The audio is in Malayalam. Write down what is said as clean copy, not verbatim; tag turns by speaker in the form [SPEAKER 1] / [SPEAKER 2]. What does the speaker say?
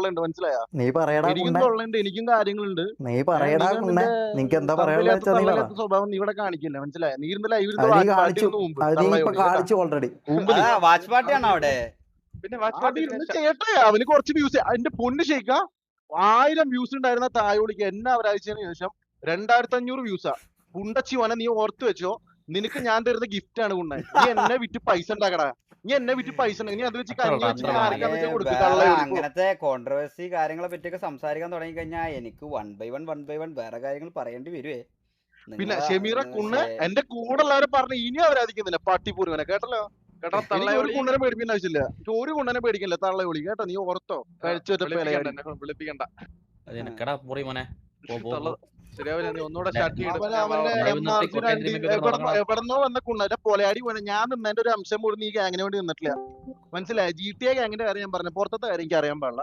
[SPEAKER 1] തൊള്ളുണ്ട്, മനസ്സിലായോ?
[SPEAKER 2] നീ പറയടാ
[SPEAKER 1] എനിക്കും
[SPEAKER 2] കുണ്ണെ,
[SPEAKER 1] തൊള്ളുണ്ട്, എനിക്കും കാര്യങ്ങളുണ്ട്.
[SPEAKER 2] നീ പറയടാ
[SPEAKER 1] നീ
[SPEAKER 2] കുണ്ണെ,
[SPEAKER 1] നിന്റെ
[SPEAKER 2] നിനക്ക് എന്താ പറയാനുള്ള
[SPEAKER 1] തന്തയില്ലാത്ത
[SPEAKER 2] വെച്ചാ നീ പറ.
[SPEAKER 1] തള്ളയില്ലാത്ത സ്വഭാവം നീ ഇവിടെ കാണിക്കില്ല, മനസ്സിലായോ? നീ ഇരുന്ന് ലൈവ്
[SPEAKER 2] അത് നീ
[SPEAKER 1] ഇരുന്ന്
[SPEAKER 2] കാണിച്ചു,
[SPEAKER 1] പാട്ടിരുന്ന് മുമ്പ്
[SPEAKER 2] അത് നീ ഇപ്പൊ
[SPEAKER 1] തള്ളയോളി കേട്ടാ,
[SPEAKER 2] കാണിച്ചു ഓൾറെഡി.
[SPEAKER 1] മുമ്പ് നീ
[SPEAKER 3] വാച്ച് പാർട്ടിയാണോ അവിടെ?
[SPEAKER 4] പിന്നെ
[SPEAKER 1] അതിരുന്ന് ചേട്ടാ അവന് കുറച്ച് വ്യൂസ്, അതിന്റെ പൊണ്ണ് ഷെയ്ക്ക 1000 വ്യൂസ് ഉണ്ടായിരുന്ന തായോളിക്ക് എന്നെ ഒരാഴ്ചന് ശേഷം 2500 വ്യൂസാ. പുണ്ടച്ചി വന നീ ഓർത്ത് വെച്ചോ, നിനക്ക് ഞാൻ തരുന്ന ഗിഫ്റ്റ് ആണ് കുണ്ണ. നീ എന്നെ വിറ്റ് പൈസ ഉണ്ടാക്കടാ, നീ എന്നെ വിറ്റ് പൈസ നീ അത് വെച്ച് കഞ്ഞി വെച്ചിട്ട് ആർക്കാന്ന് വെച്ചാൽ കൊടുക്കും തള്ളയോളി.
[SPEAKER 3] അങ്ങനത്തെ കോൺട്രവേഴ്സി കാര്യങ്ങളെ പറ്റിയൊക്കെ സംസാരിക്കാൻ തുടങ്ങി കഴിഞ്ഞാൽ എനിക്ക് 1 by 1 വേറെ കാര്യങ്ങൾ പറയേണ്ടി വരുവേ.
[SPEAKER 1] പിന്നെ ഷെമീറ കുണ്ണ് എന്റെ കൂടെ ഉള്ളവരെ പറഞ്ഞ് ഇനി അവരാധിക്കുന്നില്ല പട്ടിപ്പൂരുവനെ, കേട്ടല്ലോ? ഒരു കുണ്ണനെ പേടിക്കേണ്ട ആവശ്യമില്ല, ഒരു കുണ്ണനെ പേടിക്കില്ല തള്ളയോളി, കേട്ടോ? നീ ഓർത്തോ,
[SPEAKER 4] വിളിപ്പിക്കണ്ട.
[SPEAKER 1] ശരിയാവില്ല. നീ ഒന്നുകൂടെ എവിടെന്നോ വന്ന കുണ്ണന്റെ പൊലയാടി പോണ. ഞാൻ നിന്നതിന്റെ ഒരു അംശം പോലും നീ ഗ്യാങ്ങിന് വേണ്ടി നിന്നിട്ടില്ല, മനസ്സിലായ? GTA ഗ്യാങ്ങിന്റെ കാര്യം ഞാൻ പറഞ്ഞു, പുറത്തത്തെ കാര്യം എനിക്ക് അറിയാൻ പാടില്ല.